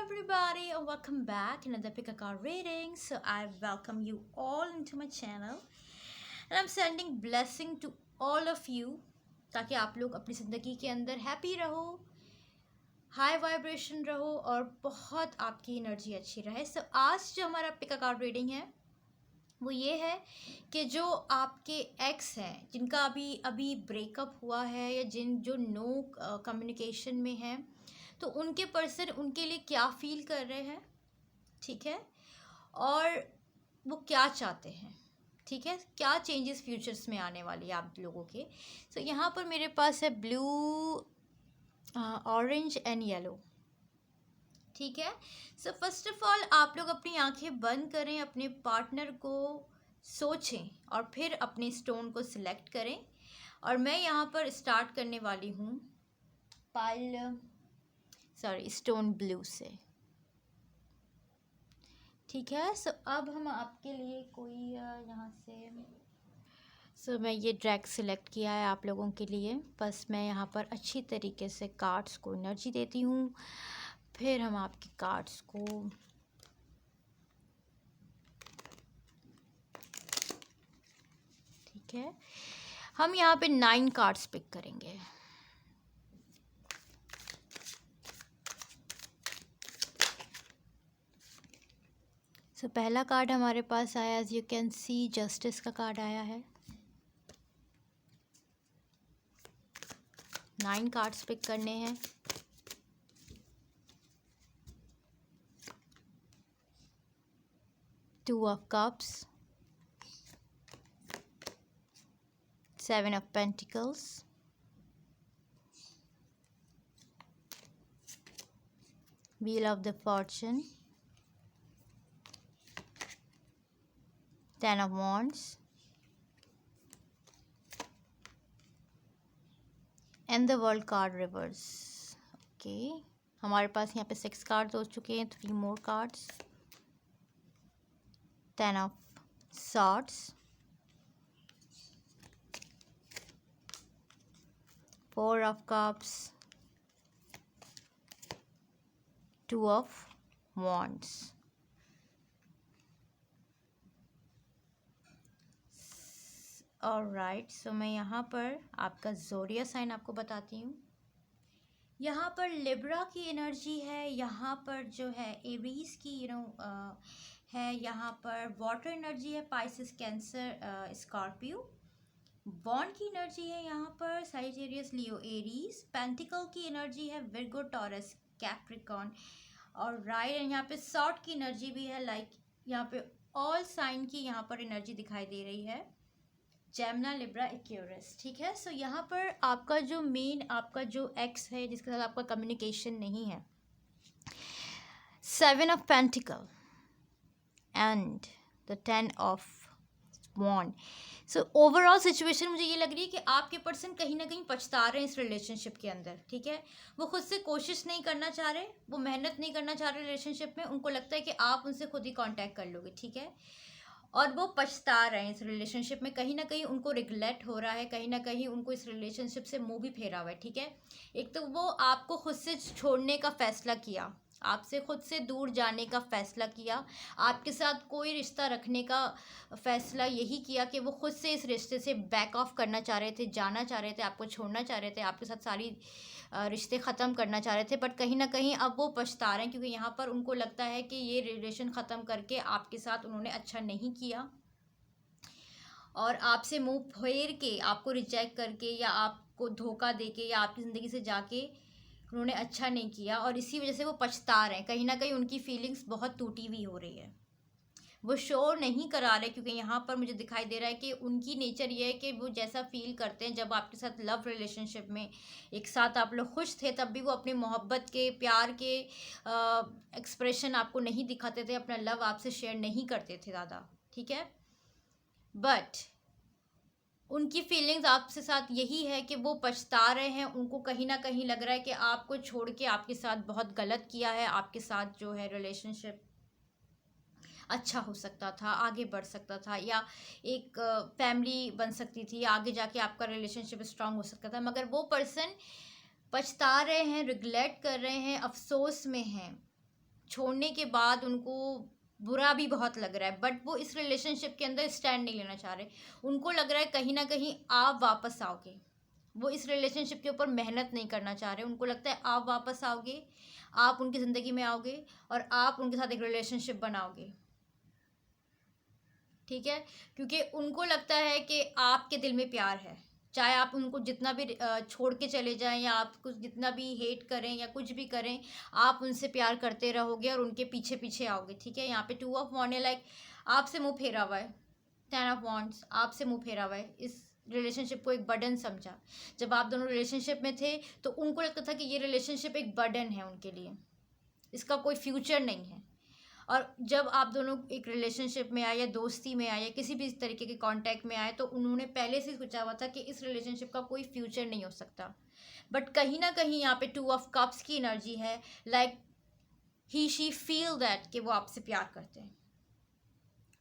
everybody, and welcome back another pick a card reading. So I welcome you all into my channel and I'm sending blessing to all of you ताकि आप लोग अपनी ज़िंदगी के अंदर happy रहो, high vibration रहो और बहुत आपकी एनर्जी अच्छी रहे. सो आज जो हमारा पिक अ कार्ड रीडिंग है वो ये है कि जो आपके एक्स हैं जिनका अभी अभी ब्रेकअप हुआ है या जो नो कम्युनिकेशन में हैं, तो उनके पर्सन उनके लिए क्या फील कर रहे हैं, ठीक है, और वो क्या चाहते हैं, ठीक है, क्या चेंजेस फ्यूचर्स में आने वाली है आप लोगों के. सो यहाँ पर मेरे पास है ब्लू, ऑरेंज एंड येलो, ठीक है. सो फर्स्ट ऑफ ऑल आप लोग अपनी आंखें बंद करें, अपने पार्टनर को सोचें और फिर अपने स्टोन को सिलेक्ट करें. और मैं यहाँ पर स्टार्ट करने वाली हूँ स्टोन ब्लू से, ठीक है. सो अब हम आपके लिए कोई यहाँ से मैं ये ड्रैग सिलेक्ट किया है आप लोगों के लिए. बस मैं यहाँ पर अच्छी तरीके से कार्ड्स को एनर्जी देती हूँ, फिर हम आपके कार्ड्स को ठीक है, हम यहाँ पे 9 कार्ड्स पिक करेंगे. सो पहला कार्ड हमारे पास आया, as you can see justice का कार्ड आया है. 9 कार्ड्स पिक करने हैं. Two of Cups, Seven of Pentacles, Wheel of the Fortune, Ten of Wands, and the World card reverse. Okay, हमारे पास यहाँ पे 6 कार्ड्स हो चुके हैं. 3 more cards. Ten of Swords, Four of Cups, Two of Wands. Alright, so मैं यहाँ पर आपका ज़ोडिया साइन आपको बताती हूँ. यहाँ पर लिब्रा की एनर्जी है, यहाँ पर जो है एरीज की है, यहाँ पर वाटर एनर्जी है, पाइसेस, कैंसर, स्कॉर्पियो. बॉन्ड की एनर्जी है यहाँ पर सैजिटेरियस, लियो, एरीज. पेंटिकल की एनर्जी है विर्गो, टॉरस, कैप्रिकॉर्न. और राइट, एंड यहाँ पे सॉर्ट की एनर्जी भी है, लाइक यहाँ पे ऑल साइन की यहाँ पर एनर्जी दिखाई दे रही है, जेमिनी, लिब्रा, एक्वेरियस, ठीक है. सो यहाँ पर आपका जो मेन आपका जो एक्स है जिसके साथ आपका कम्युनिकेशन नहीं है, 7 of pentacles and the 10 of wands. So overall situation मुझे ये लग रही है कि आपके पर्सन कहीं ना कहीं पछता रहे हैं इस रिलेशनशिप के अंदर, ठीक है. वो खुद से कोशिश नहीं करना चाह रहे, वो मेहनत नहीं करना चाह रहे रिलेशनशिप में. उनको लगता है कि आप उनसे खुद ही कांटेक्ट कर लोगे, ठीक है, और वो पछता रहे हैं इस रिलेशनशिप में. कहीं ना कहीं उनको रिग्रेट हो रहा है, कहीं ना कहीं उनको इस रिलेशनशिप से मुंह भी फेरा हुआ है, ठीक है. एक तो वो आपको खुद से छोड़ने का फैसला किया, आपसे खुद से दूर जाने का फैसला किया, आपके साथ कोई रिश्ता रखने का फैसला यही किया कि वो खुद से इस रिश्ते से बैक ऑफ करना चाह रहे थे, जाना चाह रहे थे, आपको छोड़ना चाह रहे थे, आपके साथ सारी रिश्ते ख़त्म करना चाह रहे थे. बट कहीं ना कहीं अब वो पछता रहे हैं, क्योंकि यहाँ पर उनको लगता है कि ये रिलेशन ख़त्म करके आपके साथ उन्होंने अच्छा नहीं किया और आपसे मुंह फेर के, आपको रिजेक्ट करके या आपको धोखा दे के या आपकी ज़िंदगी से जाके उन्होंने अच्छा नहीं किया, और इसी वजह से वो पछता रहे हैं. कहीं ना कहीं उनकी फीलिंग्स बहुत टूटी हुई हो रही है, वो शो नहीं करा रहे, क्योंकि यहाँ पर मुझे दिखाई दे रहा है कि उनकी नेचर ये है कि वो जैसा फील करते हैं जब आपके साथ लव रिलेशनशिप में एक साथ आप लोग खुश थे, तब भी वो अपनी मोहब्बत के, प्यार के एक्सप्रेशन आपको नहीं दिखाते थे, अपना लव आपसे शेयर नहीं करते थे ज़्यादा, ठीक है. बट उनकी फीलिंग्स आपसे साथ यही है कि वो पछता रहे हैं. उनको कहीं ना कहीं लग रहा है कि आपको छोड़ के आपके साथ बहुत गलत किया है, आपके साथ जो है रिलेशनशिप अच्छा हो सकता था, आगे बढ़ सकता था, या एक फैमिली बन सकती थी, आगे जाके आपका रिलेशनशिप स्ट्रांग हो सकता था. मगर वो पर्सन पछता रहे हैं, रिग्रेट कर रहे हैं, अफसोस में हैं, छोड़ने के बाद उनको बुरा भी बहुत लग रहा है, बट वो इस रिलेशनशिप के अंदर स्टैंड नहीं लेना चाह रहे। उनको लग रहा है कहीं ना कहीं आप वापस आओगे, वो इस रिलेशनशिप के ऊपर मेहनत नहीं करना चाह रहे। उनको लगता है आप वापस आओगे, आप उनकी ज़िंदगी में आओगे और आप उनके साथ एक रिलेशनशिप बनाओगे, ठीक है। क्योंकि उनको लगता है कि आपके दिल में प्यार है, चाहे आप उनको जितना भी छोड़ के चले जाएं या आप कुछ जितना भी हेट करें या कुछ भी करें, आप उनसे प्यार करते रहोगे और उनके पीछे पीछे आओगे, ठीक है। यहाँ पे 2 ऑफ वॉन्ड है, लाइक आपसे मुंह फेरा हुआ है। 10 ऑफ वॉन्ड्स, आपसे मुंह फेरा हुआ है। इस रिलेशनशिप को एक बर्डन समझा। जब आप दोनों रिलेशनशिप में थे तो उनको लगता था कि ये रिलेशनशिप एक बर्डन है उनके लिए, इसका कोई फ्यूचर नहीं है। और जब आप दोनों एक रिलेशनशिप में आए या दोस्ती में आए या किसी भी तरीके के कांटेक्ट में आए, तो उन्होंने पहले से सोचा हुआ था कि इस रिलेशनशिप का कोई फ्यूचर नहीं हो सकता। बट कहीं ना कहीं यहाँ पे 2 ऑफ कप्स की एनर्जी है, like he she feel that कि वो आपसे प्यार करते हैं।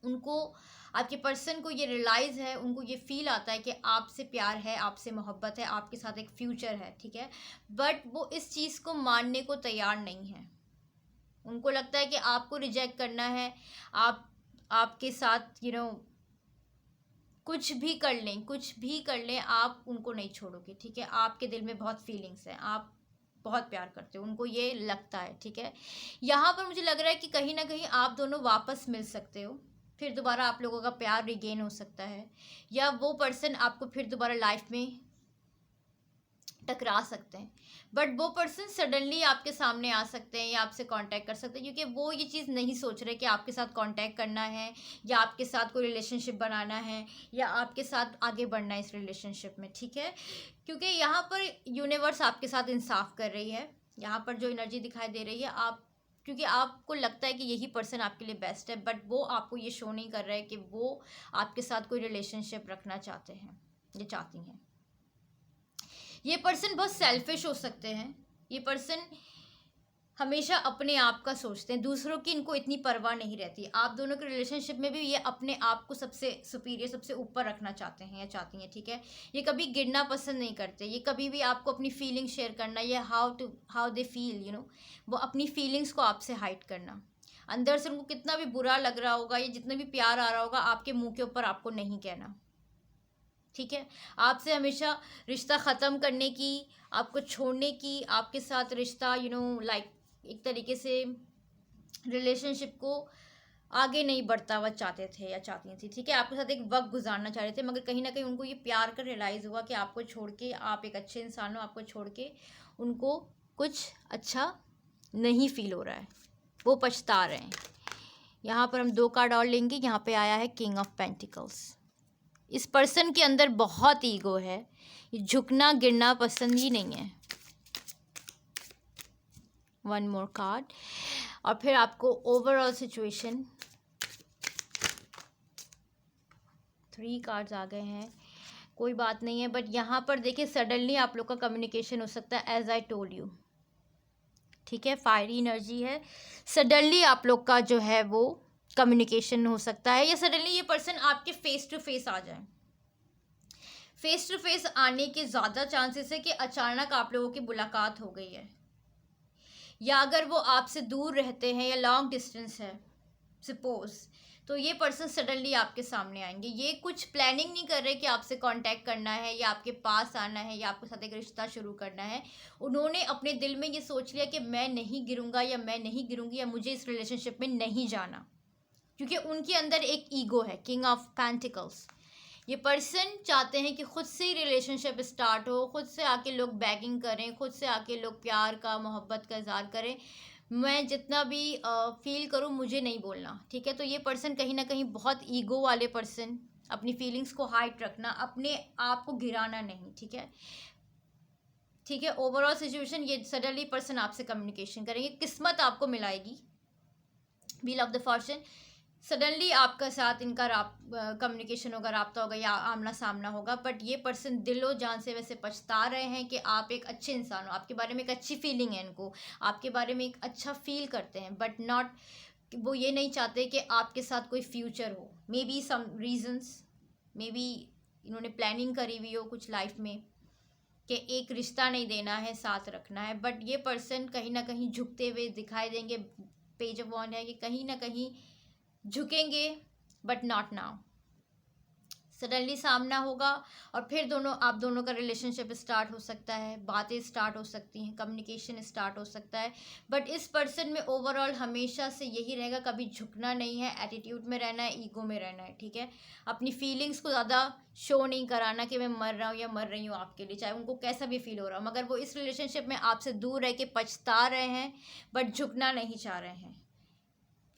उनको, आपके पर्सन को ये रियलाइज़ है, उनको ये फील आता है कि आपसे प्यार है, आपसे मोहब्बत है, आपके साथ एक फ्यूचर है, ठीक है। बट वो इस चीज़ को मानने को तैयार नहीं है। उनको लगता है कि आपको रिजेक्ट करना है, आप आपके साथ कुछ भी कर लें, कुछ भी कर लें, आप उनको नहीं छोड़ोगे, ठीक है। आपके दिल में बहुत फीलिंग्स हैं, आप बहुत प्यार करते हो, उनको ये लगता है, ठीक है। यहाँ पर मुझे लग रहा है कि कहीं ना कहीं आप दोनों वापस मिल सकते हो, फिर दोबारा आप लोगों का प्यार रिगेन हो सकता है, या वो पर्सन आपको फिर दोबारा लाइफ में टकरा सकते हैं। बट वो पर्सन सडनली आपके सामने आ सकते हैं या आपसे कांटेक्ट कर सकते हैं, क्योंकि वो ये चीज़ नहीं सोच रहे कि आपके साथ कांटेक्ट करना है या आपके साथ कोई रिलेशनशिप बनाना है या आपके साथ आगे बढ़ना है इस रिलेशनशिप में, ठीक है। क्योंकि यहाँ पर यूनिवर्स आपके साथ इंसाफ कर रही है। यहाँ पर जो एनर्जी दिखाई दे रही है, आप, क्योंकि आपको लगता है कि यही पर्सन आपके लिए बेस्ट है, बट वो आपको ये शो नहीं कर रहा है कि वो आपके साथ कोई रिलेशनशिप रखना चाहते हैं या चाहती हैं। ये पर्सन बहुत सेल्फिश हो सकते हैं। ये पर्सन हमेशा अपने आप का सोचते हैं, दूसरों की इनको इतनी परवाह नहीं रहती। आप दोनों के रिलेशनशिप में भी ये अपने आप को सबसे सुपीरियर, सबसे ऊपर रखना चाहते हैं या चाहती हैं, ठीक है। ये कभी गिरना पसंद नहीं करते। ये कभी भी आपको अपनी फीलिंग शेयर करना, या हाउ दे फील, वो अपनी फीलिंग्स को आपसे हाइड करना। अंदर से उनको कितना भी बुरा लग रहा होगा या जितना भी प्यार आ रहा होगा, आपके मुंह के ऊपर आपको नहीं कहना, ठीक है। आपसे हमेशा रिश्ता ख़त्म करने की, आपको छोड़ने की, आपके साथ रिश्ता लाइक एक तरीके से रिलेशनशिप को आगे नहीं बढ़ता हुआ चाहते थे या चाहती थी, ठीक है। आपके साथ एक वक्त गुजारना चाह रहे थे, मगर कहीं ना कहीं उनको ये प्यार का रियलाइज़ हुआ कि आपको छोड़ के, आप एक अच्छे इंसान हो, आपको छोड़ के उनको कुछ अच्छा नहीं फील हो रहा है, वो पछता रहे हैं। यहाँ पर हम 2 कार्ड और लेंगे। यहाँ पे आया है किंग ऑफ पेंटिकल्स। इस पर्सन के अंदर बहुत ईगो है, ये झुकना गिरना पसंद ही नहीं है। 1 मोर कार्ड, और फिर आपको ओवरऑल सिचुएशन। 3 कार्ड्स आ गए हैं, कोई बात नहीं है। बट यहाँ पर देखिए, सडनली आप लोग का कम्युनिकेशन हो सकता है, एज आई टोल्ड यू, ठीक है। फायरी एनर्जी है, सडनली आप लोग का जो है वो कम्युनिकेशन हो सकता है, या सडनली ये पर्सन आपके फेस टू फेस आ जाए। फेस टू फेस आने के ज़्यादा चांसेस है कि अचानक आप लोगों की मुलाकात हो गई है, या अगर वो आपसे दूर रहते हैं या लॉन्ग डिस्टेंस है सपोज, तो ये पर्सन सडनली आपके सामने आएंगे। ये कुछ प्लानिंग नहीं कर रहे कि आपसे कांटेक्ट करना है या आपके पास आना है या आपके साथ एक रिश्ता शुरू करना है। उन्होंने अपने दिल में ये सोच लिया कि मैं नहीं गिरूंगा या मैं नहीं गिरूंगी या मुझे इस रिलेशनशिप में नहीं जाना, क्योंकि उनके अंदर एक ईगो है, किंग ऑफ पेंटिकल्स। ये पर्सन चाहते हैं कि खुद से ही रिलेशनशिप स्टार्ट हो, खुद से आके लोग बैगिंग करें, खुद से आके लोग प्यार का, मोहब्बत का इजहार करें। मैं जितना भी फील करूं, मुझे नहीं बोलना, ठीक है। तो ये पर्सन कहीं ना कहीं बहुत ईगो वाले पर्सन, अपनी फीलिंग्स को हाइड रखना, अपने आप को गिराना नहीं, ठीक है, ठीक है। ओवरऑल सिचुएशन, ये सडनली पर्सन आपसे कम्युनिकेशन करेंगे, किस्मत आपको मिलाएगी, wheel of the fortune. Suddenly आपका साथ इनका कम्युनिकेशन होगा, राब्ता होगा या आमना सामना होगा। बट ये पर्सन दिलो जान से वैसे पछता रहे हैं कि आप एक अच्छे इंसान हो, आपके बारे में एक अच्छी फीलिंग है इनको, आपके बारे में एक अच्छा फील करते हैं, बट नॉट, वो ये नहीं चाहते कि आपके साथ कोई फ्यूचर हो। Maybe some reasons, maybe इन्होंने प्लानिंग करी हुई हो कुछ लाइफ में कि एक रिश्ता नहीं देना है, साथ रखना है। बट ये पर्सन कहीं ना कहीं झुकते हुए दिखाई देंगे, पेज ऑफ वॉन्ड है कि कहीं ना कहीं झुकेंगे, बट नॉट नाउ। सडनली सामना होगा और फिर आप दोनों का रिलेशनशिप स्टार्ट हो सकता है, बातें स्टार्ट हो सकती हैं, कम्युनिकेशन स्टार्ट हो सकता है। बट इस पर्सन में ओवरऑल हमेशा से यही रहेगा, कभी झुकना नहीं है, एटीट्यूड में रहना है, ईगो में रहना है, ठीक है। अपनी फीलिंग्स को ज़्यादा शो नहीं कराना कि मैं मर रहा हूँ या मर रही हूँ आपके लिए, चाहे उनको कैसा भी फील हो रहा हो। मगर वो इस रिलेशनशिप में आपसे दूर रह के पछता रहे हैं, बट झुकना नहीं चाह रहे हैं।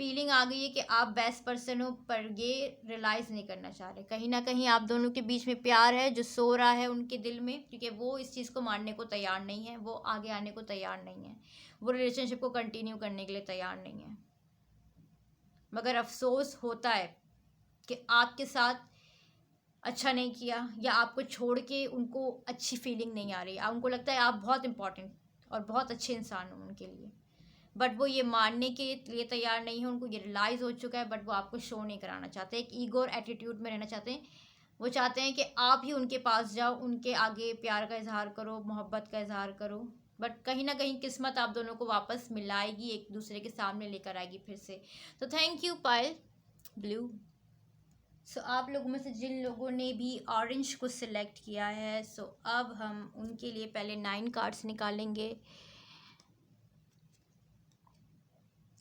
फीलिंग आ गई है कि आप बेस्ट पर्सन हो, पर ये रियलाइज़ नहीं करना चाह रहे। कहीं ना कहीं आप दोनों के बीच में प्यार है जो सो रहा है उनके दिल में, क्योंकि वो इस चीज़ को मानने को तैयार नहीं है, वो आगे आने को तैयार नहीं है, वो रिलेशनशिप को कंटिन्यू करने के लिए तैयार नहीं है। मगर अफसोस होता है कि आपके साथ अच्छा नहीं किया, या आपको छोड़ के उनको अच्छी फीलिंग नहीं आ रही, उनको लगता है आप बहुत इंपॉर्टेंट और बहुत अच्छे इंसान हो उनके लिए, बट वो ये मानने के लिए तैयार नहीं है। उनको ये रियलाइज़ हो चुका है, बट वो आपको शो नहीं कराना चाहते। एक ईगो और एटीट्यूड में रहना चाहते हैं। वो चाहते हैं कि आप ही उनके पास जाओ, उनके आगे प्यार का इजहार करो, मोहब्बत का इजहार करो। बट कहीं ना कहीं किस्मत आप दोनों को वापस मिलाएगी, एक दूसरे के सामने लेकर आएगी फिर से। तो थैंक यू पायल ब्लू। सो आप लोगों में से जिन लोगों ने भी ऑरेंज को सिलेक्ट किया है, सो अब हम उनके लिए पहले 9 कार्ड्स निकालेंगे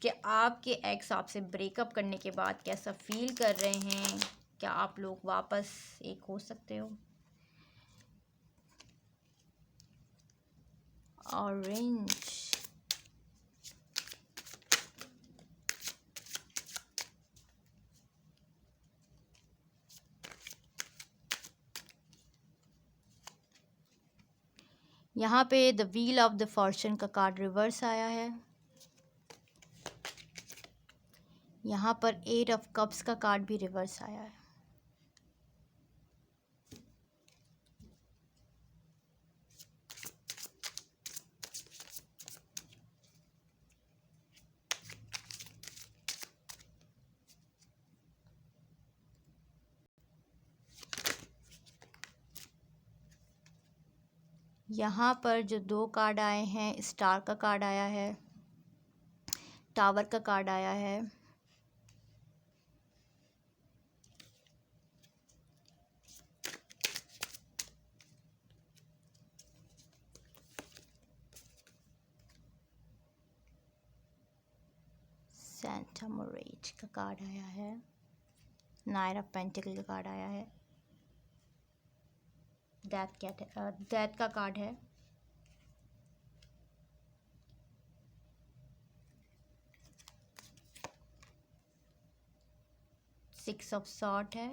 कि आपके एक्स आपसे ब्रेकअप करने के बाद कैसा फील कर रहे हैं, क्या आप लोग वापस एक हो सकते हो। ऑरेंज, यहाँ पे the wheel of the Fortune का कार्ड रिवर्स आया है। यहाँ पर 8 ऑफ कप्स का कार्ड भी रिवर्स आया है। यहाँ पर जो 2 कार्ड आए हैं, स्टार का कार्ड आया है, टावर का कार्ड आया है, सेंटा मोरेज का कार्ड आया है, 9 ऑफ पेंटिकल का कार्ड आया है, डेथ का कार्ड है, सिक्स ऑफ सॉर्ड है,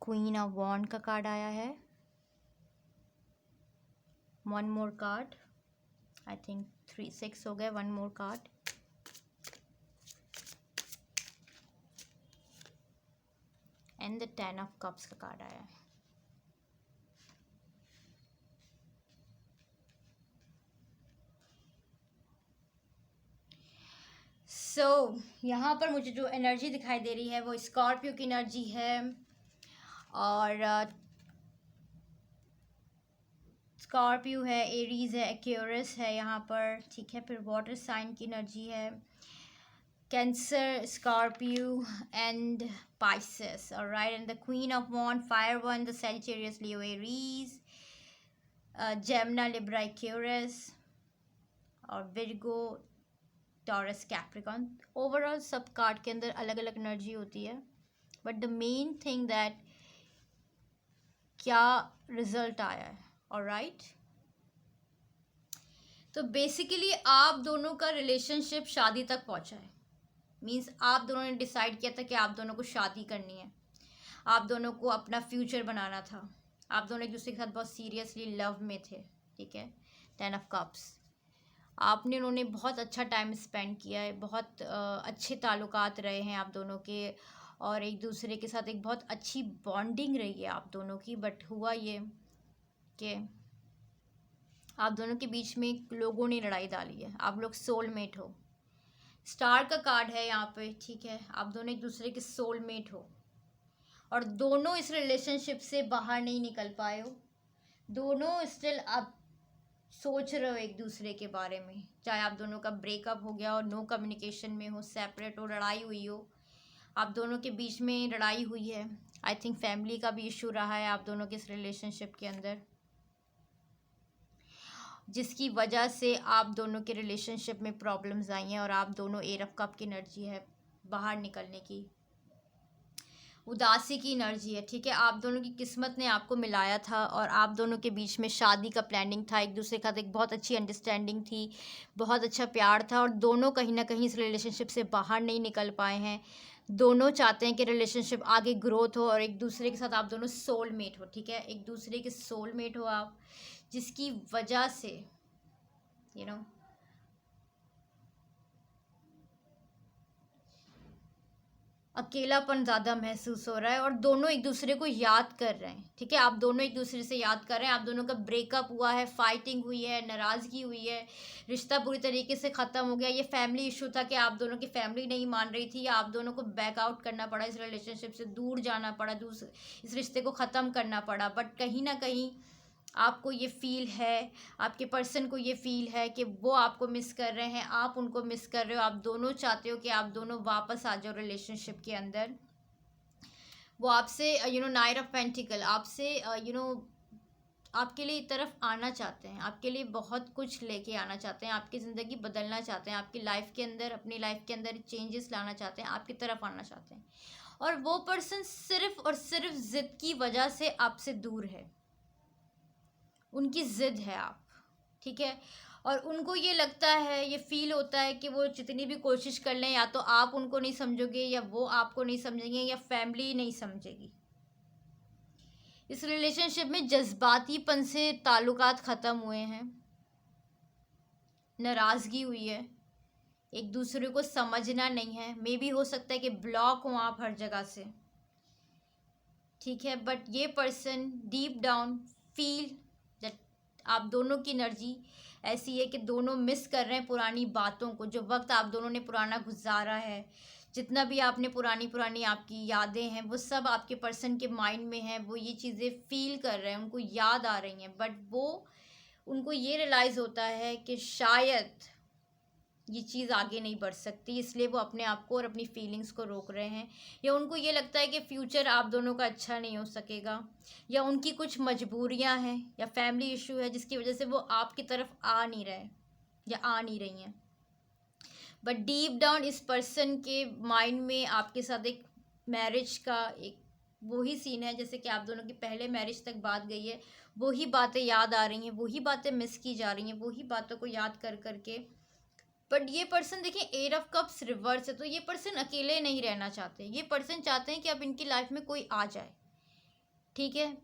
क्वीन ऑफ वॉन्ड का कार्ड आया है, one more card, I think 6 हो गए, one more card, and the 10 of cups का कार्ड आया है। यहाँ पर मुझे जो एनर्जी दिखाई दे रही है वो स्कॉर्पियो की एनर्जी है, और स्कॉर्पियो है, एरीज है, एक्वेरियस है यहाँ पर, ठीक है। फिर वाटर साइन की एनर्जी है, Cancer, Scorpio and Pisces, alright. And the queen of wands, fire one, the Sagittarius, Leo, Aries, Gemini, Libra, Aquarius, और विर्गो, टॉरस, कैप्रिकॉन। ओवरऑल सब कार्ड के अंदर अलग अलग एनर्जी होती है, but the main thing that क्या रिजल्ट आया है, ऑलराइट। तो बेसिकली आप दोनों का रिलेशनशिप शादी तक पहुंचा है। मीन्स आप दोनों ने डिसाइड किया था कि आप दोनों को शादी करनी है, आप दोनों को अपना फ्यूचर बनाना था, आप दोनों एक दूसरे के साथ बहुत सीरियसली लव में थे, ठीक है। 10 ऑफ कप्स, आपने उन्होंने बहुत अच्छा टाइम स्पेंड किया है, बहुत अच्छे ताल्लुकात रहे हैं आप दोनों के, और एक दूसरे के साथ एक बहुत अच्छी बॉन्डिंग रही है आप दोनों की। बट हुआ ये कि आप दोनों के बीच में लोगों ने लड़ाई डाली है, आप लोग सोलमेट हो। स्टार का कार्ड है यहाँ पे, ठीक है, आप दोनों एक दूसरे के सोलमेट हो। और दोनों इस रिलेशनशिप से बाहर नहीं निकल पाए हो, दोनों स्टिल आप सोच रहे हो एक दूसरे के बारे में, चाहे आप दोनों का ब्रेकअप हो गया हो, नो कम्युनिकेशन में हो, सेपरेट हो, लड़ाई हुई हो, आप दोनों के बीच में लड़ाई हुई है, आई थिंक फैमिली का भी इशू रहा है आप दोनों के इस रिलेशनशिप के अंदर, जिसकी वजह से आप दोनों के रिलेशनशिप में प्रॉब्लम्स आई हैं और आप दोनों एट ऑफ कप की एनर्जी है बाहर निकलने की, उदासी की एनर्जी है, ठीक है। आप दोनों की किस्मत ने आपको मिलाया था और आप दोनों के बीच में शादी का प्लानिंग था, एक दूसरे का एक बहुत अच्छी अंडरस्टैंडिंग थी, बहुत अच्छा प्यार था, और दोनों कहीं ना कहीं इस रिलेशनशिप से बाहर नहीं निकल पाए हैं। दोनों चाहते हैं कि रिलेशनशिप आगे ग्रोथ हो और एक दूसरे के साथ आप दोनों सोलमेट हो, ठीक है, एक दूसरे के सोलमेट हो आप, जिसकी वजह से यू नो अकेलापन ज़्यादा महसूस हो रहा है और दोनों एक दूसरे को याद कर रहे हैं, ठीक है, आप दोनों एक दूसरे से याद कर रहे हैं, आप दोनों का ब्रेकअप हुआ है, फाइटिंग हुई है, नाराज़गी हुई है, रिश्ता बुरी तरीके से ख़त्म हो गया, ये फैमिली इशू था कि आप दोनों की फैमिली नहीं मान रही थी या आप दोनों को बैक आउट करना पड़ा, इस रिलेशनशिप से दूर जाना पड़ा, इस रिश्ते को ख़त्म करना पड़ा, बट कहीं ना कहीं आपको ये फ़ील है, आपके पर्सन को ये फ़ील है कि वो आपको मिस कर रहे हैं, आप उनको मिस कर रहे हो, आप दोनों चाहते हो कि आप दोनों वापस आ जाओ रिलेशनशिप के अंदर। वो आपसे नाइट ऑफ पेंटिकल आपसे आपके लिए तरफ आना चाहते हैं, आपके लिए बहुत कुछ लेके आना चाहते हैं, आपकी ज़िंदगी बदलना चाहते हैं, आपकी लाइफ के अंदर, अपनी लाइफ के अंदर चेंजेस लाना चाहते हैं, आपकी तरफ आना चाहते हैं, और वो पर्सन सिर्फ और सिर्फ ज़िद की वजह से आपसे दूर है, उनकी ज़िद है आप, ठीक है, और उनको ये लगता है, ये फील होता है कि वो जितनी भी कोशिश कर लें या तो आप उनको नहीं समझोगे या वो आपको नहीं समझेंगे या फैमिली नहीं समझेगी। इस रिलेशनशिप में जज्बातीपन से ताल्लुकात ख़त्म हुए हैं, नाराज़गी हुई है, एक दूसरे को समझना नहीं है, मे बी हो सकता है कि ब्लॉक हो आप हर जगह से, ठीक है, बट ये person deep down feel that आप दोनों की एनर्जी ऐसी है कि दोनों मिस कर रहे हैं पुरानी बातों को, जो वक्त आप दोनों ने पुराना गुजारा है, जितना भी आपने पुरानी पुरानी आपकी यादें हैं वो सब आपके पर्सन के माइंड में है, वो ये चीज़ें फील कर रहे हैं, उनको याद आ रही हैं, बट वो उनको ये रियलाइज़ होता है कि शायद ये चीज़ आगे नहीं बढ़ सकती, इसलिए वो अपने आप को और अपनी फीलिंग्स को रोक रहे हैं, या उनको ये लगता है कि फ्यूचर आप दोनों का अच्छा नहीं हो सकेगा, या उनकी कुछ मजबूरियां हैं या फैमिली इशू है जिसकी वजह से वो आपकी तरफ आ नहीं रहे या आ नहीं रही हैं, बट डीप डाउन इस पर्सन के माइंड में आपके साथ एक मैरिज का एक वही सीन है, जैसे कि आप दोनों की पहले मैरिज तक बात गई है, वही बातें याद आ रही हैं, वही बातें मिस की जा रही हैं, वही बातों को याद कर करके, बट ये पर्सन देखिए एट ऑफ कप्स रिवर्स है, तो ये पर्सन अकेले नहीं रहना चाहते, ये पर्सन चाहते हैं कि अब इनकी लाइफ में कोई आ जाए, ठीक है,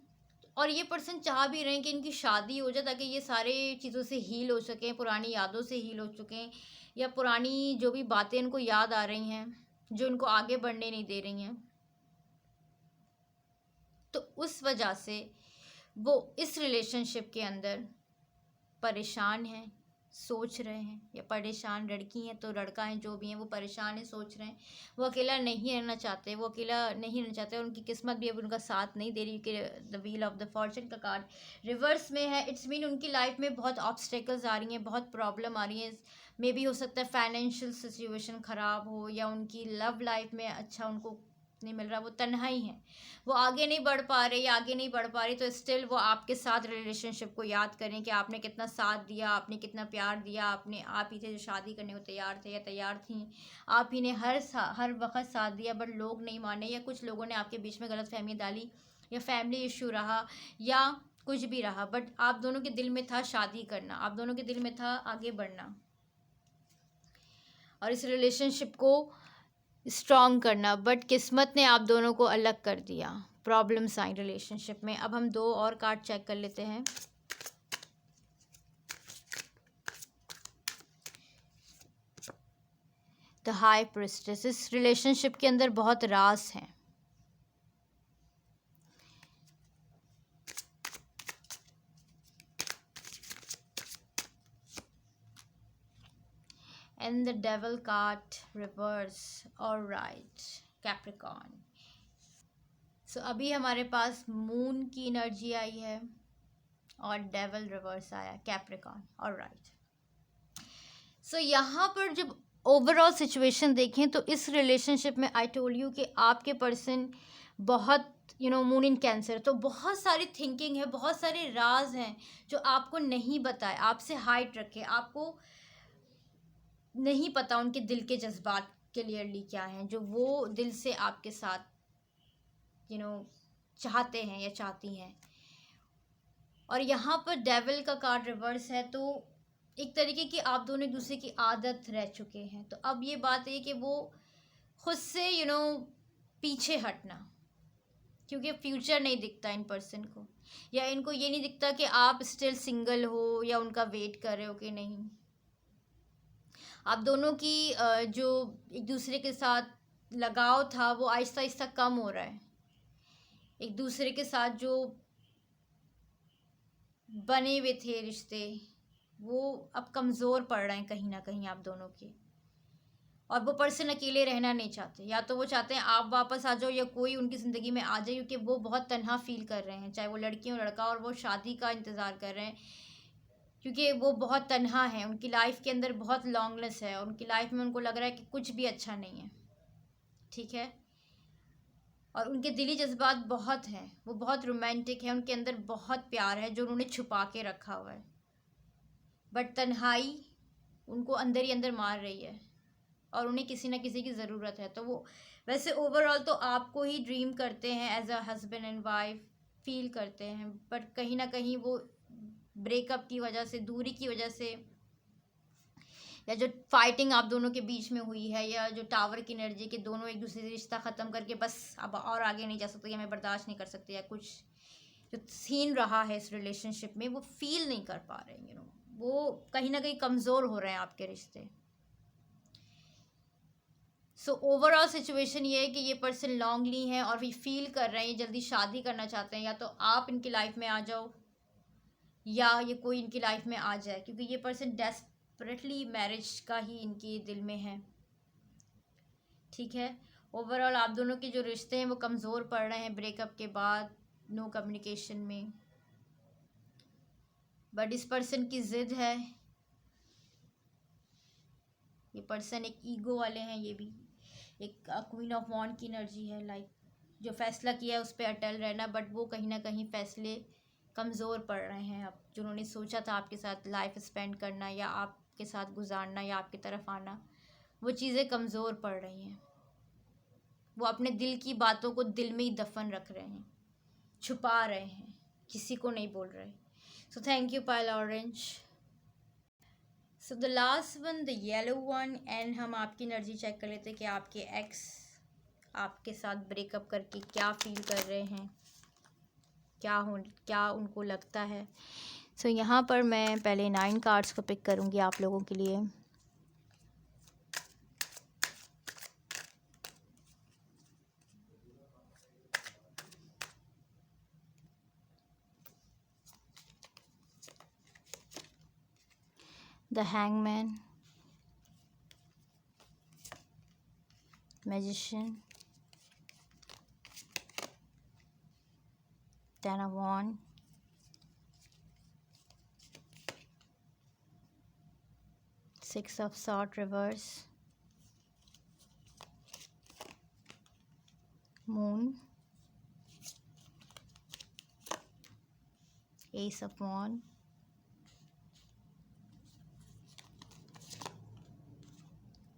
और ये पर्सन चाह भी रहे हैं कि इनकी शादी हो जाए ताकि ये सारे चीज़ों से हील हो सकें, पुरानी यादों से हील हो चुकें, या पुरानी जो भी बातें इनको याद आ रही हैं जो इनको आगे बढ़ने नहीं दे रही हैं, तो उस वजह से वो इस रिलेशनशिप के अंदर परेशान हैं, सोच रहे हैं, या परेशान लड़की हैं तो लड़का हैं, जो भी हैं वो परेशान हैं, सोच रहे हैं, वो अकेला नहीं रहना चाहते, वो अकेला नहीं रहना चाहते, उनकी किस्मत भी अब उनका साथ नहीं दे रही कि the wheel of the Fortune का कार्ड रिवर्स में है, इट्स मीन उनकी लाइफ में बहुत ऑब्स्टेकल्स आ रही हैं, बहुत प्रॉब्लम आ रही है, मे बी हो सकता है फाइनेंशियल सिचुएशन ख़राब हो, या उनकी लव लाइफ में अच्छा उनको नहीं मिल रहा, वो तन्हाई है, वो आगे नहीं बढ़ पा रहे, या आगे नहीं बढ़ पा रही, तो स्टिल वो आपके साथ रिलेशनशिप को याद करें कि आपने कितना साथ दिया, आपने कितना प्यार दिया, आपने आप ही थे जो शादी करने को तैयार थे या तैयार थी, आप ही ने हर वक्त साथ दिया, बट लोग नहीं माने, या कुछ लोगों ने आपके बीच में गलत फहमी डाली, या फैमिली इशू रहा, या कुछ भी रहा, बट आप दोनों के दिल में था शादी करना, आप दोनों के दिल में था आगे बढ़ना और इस रिलेशनशिप को स्ट्रॉन्ग करना, बट किस्मत ने आप दोनों को अलग कर दिया, प्रॉब्लम्स आई रिलेशनशिप में। अब हम दो और कार्ड चेक कर लेते हैं। द हाई प्रिस्टेस, इस रिलेशनशिप के अंदर बहुत राज हैं, and the devil card reverse, all right, Capricorn, सो अभी हमारे पास मून की एनर्जी आई है और डेविल रिवर्स आया कैप्रिकॉर्न। ऑलराइट, सो यहाँ पर जब ओवरऑल सिचुएशन देखें तो इस रिलेशनशिप में आई टोल्ड यू कि आपके पर्सन बहुत मून इन कैंसर, तो बहुत सारी थिंकिंग है, बहुत सारे राज हैं जो आपको नहीं बताए, आपसे हाइड रखे, आपको नहीं पता उनके दिल के जज्बात क्लियरली क्या हैं, जो वो दिल से आपके साथ चाहते हैं या चाहती हैं। और यहाँ पर डेविल का कार्ड रिवर्स है, तो एक तरीके की आप दोनों एक दूसरे की आदत रह चुके हैं। तो अब ये बात है कि वो खुद से पीछे हटना, क्योंकि फ्यूचर नहीं दिखता इन पर्सन को, या इनको ये नहीं दिखता कि आप स्टिल सिंगल हो या उनका वेट कर रहे हो कि नहीं। आप दोनों की जो एक दूसरे के साथ लगाव था वो आहिस्ता आहिस्ता कम हो रहा है। एक दूसरे के साथ जो बने हुए थे रिश्ते वो अब कमज़ोर पड़ रहे हैं कहीं ना कहीं आप दोनों के। और वो पर्सन अकेले रहना नहीं चाहते, या तो वो चाहते हैं आप वापस आ जाओ या कोई उनकी ज़िंदगी में आ जाए, क्योंकि वो बहुत तन्हा फील कर रहे हैं, चाहे वो लड़की हो लड़का, और वो शादी का इंतज़ार कर रहे हैं क्योंकि वो बहुत तन्हा है। उनकी लाइफ के अंदर बहुत लॉन्गनेस है, उनकी लाइफ में उनको लग रहा है कि कुछ भी अच्छा नहीं है, ठीक है। और उनके दिली जज्बात बहुत हैं, वो बहुत रोमांटिक है, उनके अंदर बहुत प्यार है जो उन्होंने छुपा के रखा हुआ है, बट तन्हाई उनको अंदर ही अंदर मार रही है और उन्हें किसी ना किसी की ज़रूरत है। तो वो वैसे ओवरऑल तो आपको ही ड्रीम करते हैं, as a husband and wife feel करते हैं, बट कहीं ना कहीं वो ब्रेकअप की वजह से, दूरी की वजह से, या जो फाइटिंग आप दोनों के बीच में हुई है, या जो टावर की एनर्जी के दोनों एक दूसरे से रिश्ता ख़त्म करके बस अब और आगे नहीं जा सकते, या मैं बर्दाश्त नहीं कर सकती, या कुछ जो सीन रहा है इस रिलेशनशिप में वो फील नहीं कर पा रहे हैं, वो कहीं ना कहीं कमज़ोर हो रहे हैं आपके रिश्ते। सो ओवरऑल सिचुएशन ये है कि ये पर्सन लॉन्गली हैं और ये फील कर रहे हैं, ये जल्दी शादी करना चाहते हैं, या तो आप इनकी लाइफ में आ जाओ या ये कोई इनकी लाइफ में आ जाए, क्योंकि ये पर्सन डेस्परेटली मैरिज का ही इनके दिल में है, ठीक है। ओवरऑल आप दोनों के जो रिश्ते हैं वो कमज़ोर पड़ रहे हैं ब्रेकअप के बाद, नो कम्युनिकेशन में, बट इस पर्सन की ज़िद है। ये पर्सन एक ईगो वाले हैं, ये भी एक क्वीन ऑफ वॉन्ड की एनर्जी है, लाइक जो फैसला किया है उस पर अटल रहना, बट वो कहीं ना कहीं फैसले कमज़ोर पड़ रहे हैं। अब जो उन्होंने सोचा था आपके साथ लाइफ स्पेंड करना या आपके साथ गुजारना या आपकी तरफ आना, वो चीज़ें कमज़ोर पड़ रही हैं। वो अपने दिल की बातों को दिल में ही दफन रख रहे हैं, छुपा रहे हैं, किसी को नहीं बोल रहे। So thank you Payal orange. So the last one, the yellow one, and हम आपकी एनर्जी चेक कर लेते हैं कि आपके एक्स आपके साथ ब्रेकअप करके क्या फील कर रहे हैं, क्या उनको लगता है। सो यहाँ पर मैं पहले 9 कार्ड्स को पिक करूँगी आप लोगों के लिए। The hangman, magician, 10 of Wands, 6 of Swords reverse, Moon, Ace of Wands,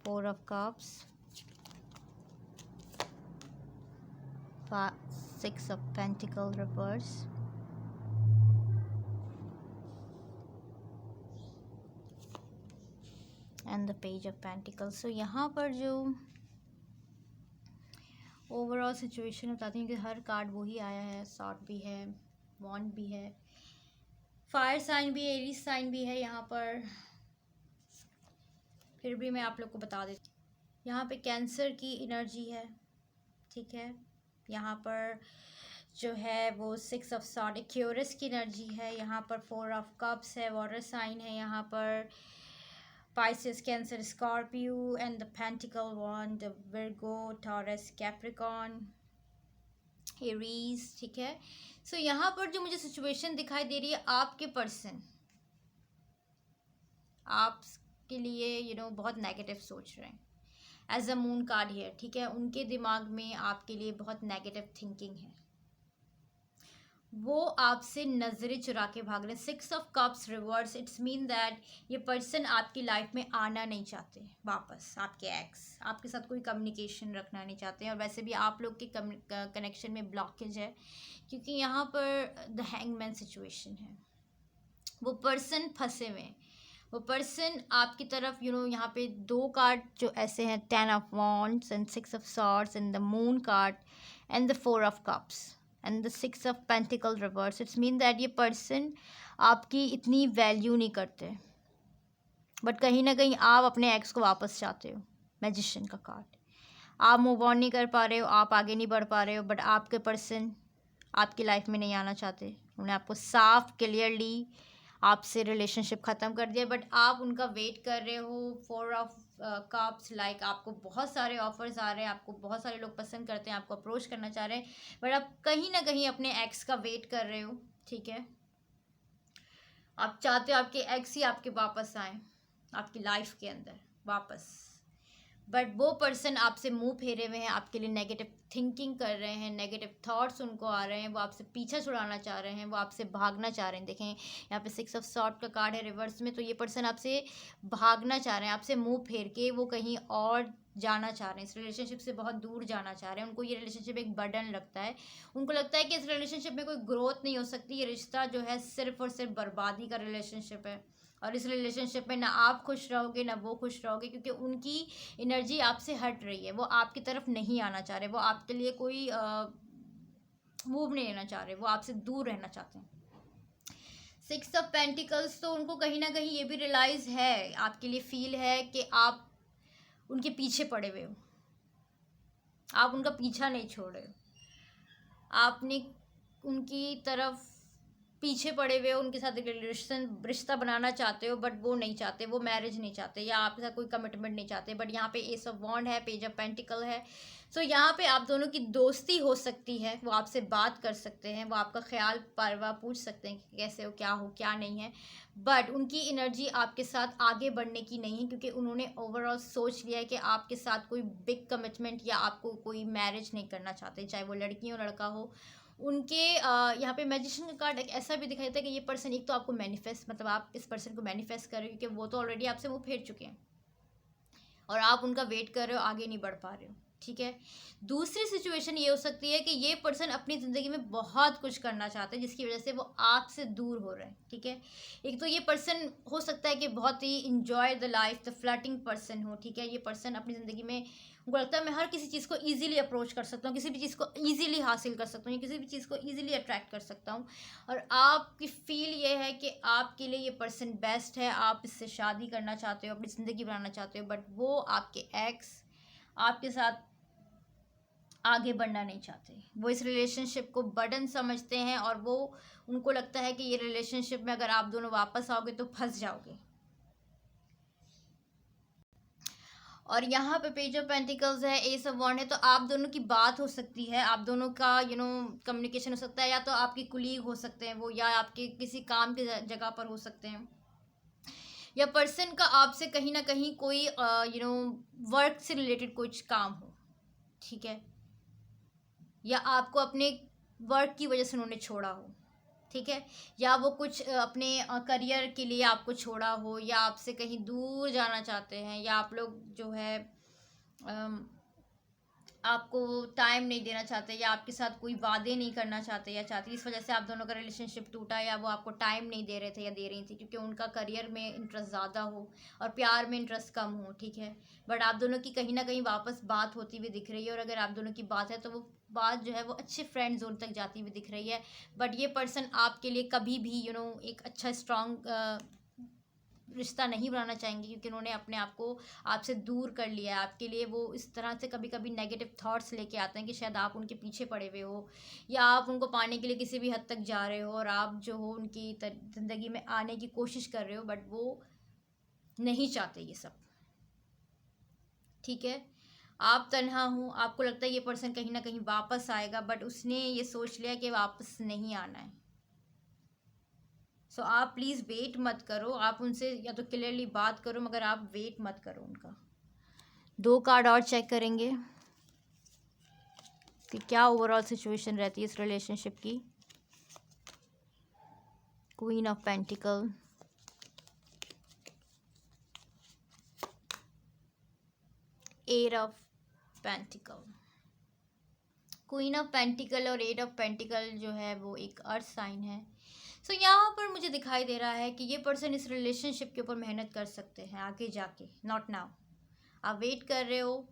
Four of Cups, 6 of Pentacles reverse, and the Page of Pentacles. So यहाँ पर जो ओवरऑल सिचुएशन बताती हूँ कि हर कार्ड वही आया है, सॉर्ड भी है, वॉन्ड भी है, फायर साइन भी है, एरीज साइन भी है यहाँ पर। फिर भी मैं आप लोग को बता देती हूँ, यहाँ पे कैंसर की एनर्जी है, ठीक है। यहाँ पर जो है वो 6 ऑफ सॉर्ड एक्यूरस की एनर्जी है, यहाँ पर 4 ऑफ कप्स है, वाटर साइन है, यहाँ पर Pisces, Cancer, Scorpio, and the Pentacle Wand, the Virgo, Taurus, Capricorn. Aries, ठीक है। सो यहाँ पर जो मुझे सिचुएशन दिखाई दे रही है, आपके पर्सन आपके लिए बहुत नेगेटिव सोच रहे हैं। एज अ मून कार्ड है, ठीक है। उनके दिमाग में आपके लिए बहुत नेगेटिव थिंकिंग है। वो आपसे नज़रें चुरा के भाग रहे हैं। 6 of cups reverse, it's mean that ये पर्सन आपकी लाइफ में आना नहीं चाहते वापस। आपके एक्स आपके साथ कोई कम्युनिकेशन रखना नहीं चाहते हैं, और वैसे भी आप लोग के कनेक्शन में ब्लॉकेज है, क्योंकि यहाँ पर द हैंगमैन सिचुएशन है। वो पर्सन फंसे हुए हैं। वो पर्सन आपकी तरफ यहाँ पे 2 कार्ड जो ऐसे हैं, 10 of wands and 6 of swords and the moon card and the 4 of cups and the 6 of pentacle reverse. It's mean that ये पर्सन आपकी इतनी वैल्यू नहीं करते, बट कहीं ना कहीं आप अपने एक्स को वापस चाहते हो। मैजिशियन का कार्ड, आप मूव ऑन नहीं कर पा रहे हो, आप आगे नहीं बढ़ पा रहे हो, बट आपके पर्सन आपकी लाइफ में नहीं आना चाहते। उन्होंने आपको साफ क्लियरली आपसे रिलेशनशिप ख़त्म कर दिया, बट आप उनका वेट कर रहे हो। 4 ऑफ कप्स, लाइक आपको बहुत सारे ऑफर्स आ रहे हैं, आपको बहुत सारे लोग पसंद करते हैं, आपको अप्रोच करना चाह रहे हैं, बट आप कहीं ना कहीं अपने एक्स का वेट कर रहे हो, ठीक है। आप चाहते हो आपके एक्स ही आपके वापस आए आपकी लाइफ के अंदर वापस, बट वो पर्सन आपसे मुंह फेरे हुए हैं, आपके लिए नेगेटिव थिंकिंग कर रहे हैं, नेगेटिव थॉट्स उनको आ रहे हैं, वो आपसे पीछा छुड़ाना चाह रहे हैं, वो आपसे भागना चाह रहे हैं। देखें यहाँ पे 6 ऑफ सॉर्ड का कार्ड है रिवर्स में, तो ये पर्सन आपसे भागना चाह रहे हैं, आपसे मुंह फेर के वो कहीं और जाना चाह रहे हैं, इस रिलेशनशिप से बहुत दूर जाना चाह रहे हैं। उनको ये रिलेशनशिप एक बर्डन लगता है, उनको लगता है कि इस रिलेशनशिप में कोई ग्रोथ नहीं हो सकती, ये रिश्ता जो है सिर्फ और सिर्फ बर्बादी का रिलेशनशिप है, और इस रिलेशनशिप में ना आप खुश रहोगे ना वो खुश रहोगे, क्योंकि उनकी एनर्जी आपसे हट रही है। वो आपकी तरफ नहीं आना चाह रहे, वो आपके लिए कोई मूव नहीं लेना चाह रहे, वो आपसे दूर रहना चाहते हैं। 6 ऑफ पेंटिकल्स, तो उनको कहीं ना कहीं ये भी रियलाइज है, आपके लिए फील है कि आप उनके पीछे पड़े हुए हो, आप उनका पीछा नहीं छोड़ रहे हो, आपने उनकी तरफ पीछे पड़े हुए हो, उनके साथ एक रिश्ता बनाना चाहते हो, बट वो नहीं चाहते, वो मैरिज नहीं चाहते, या आपके साथ कोई कमिटमेंट नहीं चाहते। बट यहाँ पे एस ऑफ वॉन्ड है, पेज ऑफ पेंटिकल है। सो यहाँ पे आप दोनों की दोस्ती हो सकती है, वो आपसे बात कर सकते हैं, वो आपका ख्याल परवा पूछ सकते हैं कि कैसे हो क्या नहीं है, बट उनकी एनर्जी आपके साथ आगे बढ़ने की नहीं है, क्योंकि उन्होंने ओवरऑल सोच लिया है कि आपके साथ कोई बिग कमिटमेंट या आपको कोई मैरिज नहीं करना चाहते, चाहे वो लड़की हो लड़का हो। उनके यहाँ पे मैजिशियन का कार्ड एक ऐसा भी दिखाई देता है कि ये पर्सन एक तो आपको मैनिफेस्ट, मतलब आप इस पर्सन को मैनिफेस्ट कर रहे हो, क्योंकि वो तो ऑलरेडी आपसे मुंह फेर चुके हैं और आप उनका वेट कर रहे हो, आगे नहीं बढ़ पा रहे हो, ठीक है। दूसरी सिचुएशन ये हो सकती है कि ये पर्सन अपनी ज़िंदगी में बहुत कुछ करना चाहते हैं, जिसकी वजह से वो आपसे दूर हो रहे हैं, ठीक है। एक तो ये पर्सन हो सकता है कि बहुत ही enjoy the life, the flirting person हो, ठीक है। ये पर्सन अपनी ज़िंदगी में उनको लगता है मैं हर किसी चीज़ को ईजिली अप्रोच कर सकता हूँ, किसी भी चीज़ को ईजिली हासिल कर सकता हूँ, या किसी भी चीज़ को ईजिली अट्रैक्ट कर सकता हूँ, और आपकी फील ये है कि आपके लिए ये पर्सन बेस्ट है, आप इससे शादी करना चाहते हो, अपनी ज़िंदगी बनाना चाहते हो, बट वो आपके एक्स आपके साथ आगे बढ़ना नहीं चाहते। वो इस रिलेशनशिप को बर्डन समझते हैं, और वो उनको लगता है कि ये रिलेशनशिप में अगर आप दोनों वापस आओगे तो फंस जाओगे। और यहाँ पे पेज ऑफ पेंटिकल्स है, एस ऑफ वॉन्ड है, तो आप दोनों की बात हो सकती है, आप दोनों का कम्युनिकेशन हो सकता है, या तो आपकी कुलीग हो सकते हैं वो, या आपके किसी काम की जगह पर हो सकते हैं, या पर्सन का आपसे कहीं ना कहीं कोई वर्क से रिलेटेड कुछ काम हो, ठीक है, या आपको अपने वर्क की वजह से उन्होंने छोड़ा हो, ठीक है, या वो कुछ अपने करियर के लिए आपको छोड़ा हो, या आपसे कहीं दूर जाना चाहते हैं, या आप लोग जो है अम, आपको टाइम नहीं देना चाहते, या आपके साथ कोई वादे नहीं करना चाहते या चाहती, इस वजह से आप दोनों का रिलेशनशिप टूटा, या वो आपको टाइम नहीं दे रहे थे या दे रही थी, क्योंकि उनका करियर में इंटरेस्ट ज़्यादा हो और प्यार में इंटरेस्ट कम हो, ठीक है। बट आप दोनों की कहीं ना कहीं वापस बात होती हुई दिख रही है, और अगर आप दोनों की बात है तो वो बात जो है वो अच्छे फ्रेंड जोन तक जाती हुई दिख रही है। बट ये पर्सन आपके लिए कभी भी एक अच्छा स्ट्रॉन्ग रिश्ता नहीं बनाना चाहेंगे, क्योंकि उन्होंने अपने आप को आपसे दूर कर लिया है। आपके लिए वो इस तरह से कभी कभी नेगेटिव थॉट्स लेके आते हैं कि शायद आप उनके पीछे पड़े हुए हो, या आप उनको पाने के लिए किसी भी हद तक जा रहे हो, और आप जो हो उनकी ज़िंदगी में आने की कोशिश कर रहे हो, बट वो नहीं चाहते ये सब, ठीक है। आप तन्हा हो, आपको लगता है ये पर्सन कहीं ना कहीं वापस आएगा, बट उसने ये सोच लिया कि वापस नहीं आना है। सो आप प्लीज़ वेट मत करो, आप उनसे या तो क्लियरली बात करो, मगर आप वेट मत करो उनका। 2 कार्ड और चेक करेंगे कि क्या ओवरऑल सिचुएशन रहती है इस रिलेशनशिप की। Queen of pentacles, eight of pentacles. Queen of pentacles और एट ऑफ पेंटिकल जो है वो एक अर्थ साइन है। सो यहाँ पर मुझे दिखाई दे रहा है कि ये पर्सन इस रिलेशनशिप के ऊपर मेहनत कर सकते हैं आगे जाके, नॉट नाउ। आप वेट कर रहे हो,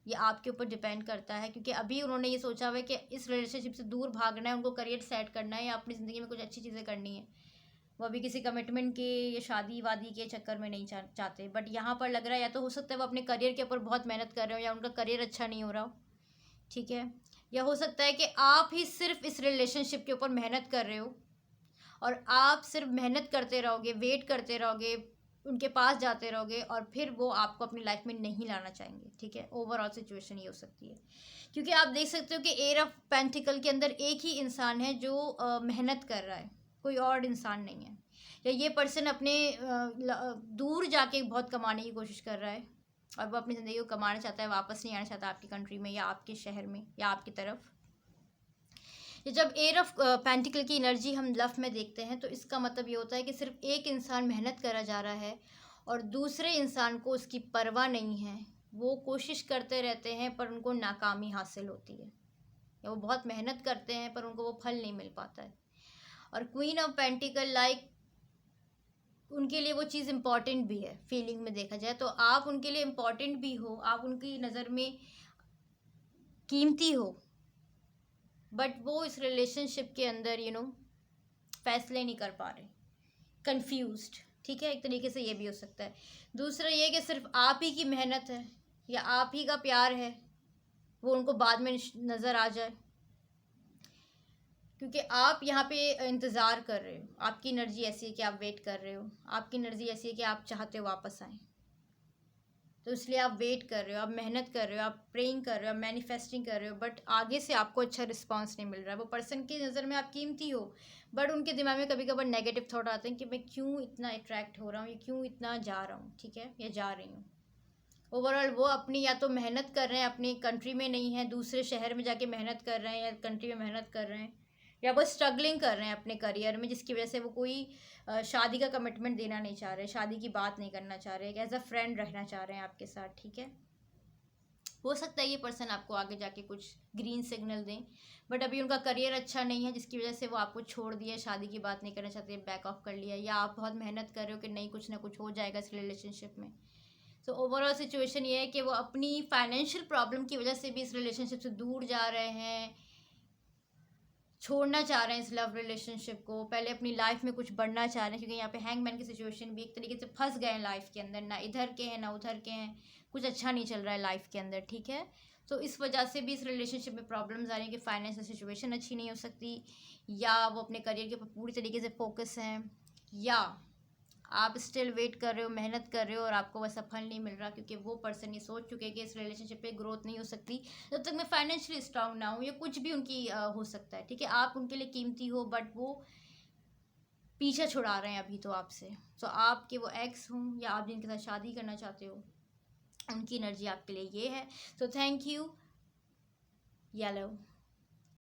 ये आपके ऊपर डिपेंड करता है, क्योंकि अभी उन्होंने ये सोचा हुआ है कि इस रिलेशनशिप से दूर भागना है, उनको करियर सेट करना है या अपनी ज़िंदगी में कुछ अच्छी चीज़ें करनी है। वो अभी किसी कमिटमेंट के या शादी वादी के चक्कर में नहीं चाहते। बट यहाँ पर लग रहा है या तो हो सकता है वो अपने करियर के ऊपर बहुत मेहनत कर रहे हो या उनका करियर अच्छा नहीं हो रहा हो, ठीक है। या हो सकता है कि आप ही सिर्फ इस रिलेशनशिप के ऊपर मेहनत कर रहे हो और आप सिर्फ मेहनत करते रहोगे, वेट करते रहोगे, उनके पास जाते रहोगे और फिर वो आपको अपनी लाइफ में नहीं लाना चाहेंगे, ठीक है। ओवरऑल सिचुएशन ये हो सकती है, क्योंकि आप देख सकते हो कि एट ऑफ पेंटिकल के अंदर एक ही इंसान है जो मेहनत कर रहा है, कोई और इंसान नहीं है। या ये पर्सन अपने दूर जाके बहुत कमाने की कोशिश कर रहा है और वो अपनी ज़िंदगी को कमाना चाहता है, वापस नहीं आना चाहता आपकी कंट्री में या आपके शहर में या आपकी तरफ। ये जब एट ऑफ पेंटिकल की एनर्जी हम लव में देखते हैं तो इसका मतलब ये होता है कि सिर्फ एक इंसान मेहनत करा जा रहा है और दूसरे इंसान को उसकी परवाह नहीं है। वो कोशिश करते रहते हैं पर उनको नाकामी हासिल होती है, या वो बहुत मेहनत करते हैं पर उनको वो फल नहीं मिल पाता है। और क्वीन ऑफ पेंटिकल लाइक उनके लिए वो चीज़ इम्पॉर्टेंट भी है, फीलिंग में देखा जाए तो आप उनके लिए इम्पॉर्टेंट भी हो, आप उनकी नज़र में कीमती हो, बट वो इस रिलेशनशिप के अंदर फैसले नहीं कर पा रहे, कंफ्यूज्ड, ठीक है। एक तरीके से ये भी हो सकता है। दूसरा ये कि सिर्फ आप ही की मेहनत है या आप ही का प्यार है, वो उनको बाद में नज़र आ जाए, क्योंकि आप यहाँ पे इंतज़ार कर रहे हो। आपकी एनर्जी ऐसी है कि आप वेट कर रहे हो, आपकी एनर्जी ऐसी है कि आप चाहते हो वापस आए, तो इसलिए आप वेट कर रहे हो, आप मेहनत कर रहे हो, आप प्रेइंग कर रहे हो, आप मैनिफेस्टिंग कर रहे हो, बट आगे से आपको अच्छा रिस्पांस नहीं मिल रहा है। वो पर्सन की नज़र में आप कीमती हो, बट उनके दिमाग में कभी कभार नेगेटिव थॉट आते हैं कि मैं क्यों इतना अट्रैक्ट हो रहा हूँ या क्यों इतना जा रहा हूँ, ठीक है, या जा रही हूँ। ओवरऑल वो अपनी या तो मेहनत कर रहे हैं, अपनी कंट्री में नहीं है, दूसरे शहर में जाके मेहनत कर रहे हैं या कंट्री में मेहनत कर रहे हैं, या वो स्ट्रगलिंग कर रहे हैं अपने करियर में, जिसकी वजह से वो कोई शादी का कमिटमेंट देना नहीं चाह रहे, शादी की बात नहीं करना चाह रहे, एज अ फ्रेंड रहना चाह रहे हैं आपके साथ, ठीक है। हो सकता है ये पर्सन आपको आगे जाके कुछ ग्रीन सिग्नल दें, बट अभी उनका करियर अच्छा नहीं है, जिसकी वजह से वो आपको छोड़ दिया, शादी की बात नहीं करना चाहते, बैक ऑफ कर लिया, या आप बहुत मेहनत कर रहे हो कि नहीं कुछ ना कुछ हो जाएगा इस रिलेशनशिप में। सो ओवरऑल सिचुएशन ये है कि वो अपनी फाइनेंशियल प्रॉब्लम की वजह से भी इस रिलेशनशिप से दूर जा रहे हैं, छोड़ना चाह रहे हैं इस लव रिलेशनशिप को, पहले अपनी लाइफ में कुछ बढ़ना चाह रहे हैं, क्योंकि यहाँ पे हैंगमैन की सिचुएशन भी एक तरीके से फंस गए हैं लाइफ के अंदर, ना इधर के हैं ना उधर के हैं, कुछ अच्छा नहीं चल रहा है लाइफ के अंदर, ठीक है। तो इस वजह से भी इस रिलेशनशिप में प्रॉब्लम्स आ रही हैं कि फाइनेंशियल सिचुएशन अच्छी नहीं हो सकती, या वो अपने करियर के ऊपर पूरी तरीके से फोकस हैं, या आप स्टिल वेट कर रहे हो, मेहनत कर रहे हो और आपको वैसा फल नहीं मिल रहा, क्योंकि वो पर्सन ये सोच चुके हैं कि इस रिलेशनशिप पे ग्रोथ नहीं हो सकती जब तक मैं फाइनेंशियली स्ट्रांग ना हूँ, या कुछ भी उनकी हो सकता है, ठीक है। आप उनके लिए कीमती हो, बट वो पीछा छुड़ा रहे हैं अभी तो आपसे। तो आपके वो एक्स हों या आप जिनके साथ शादी करना चाहते हो, उनकी एनर्जी आपके लिए ये है। So thank you yellow.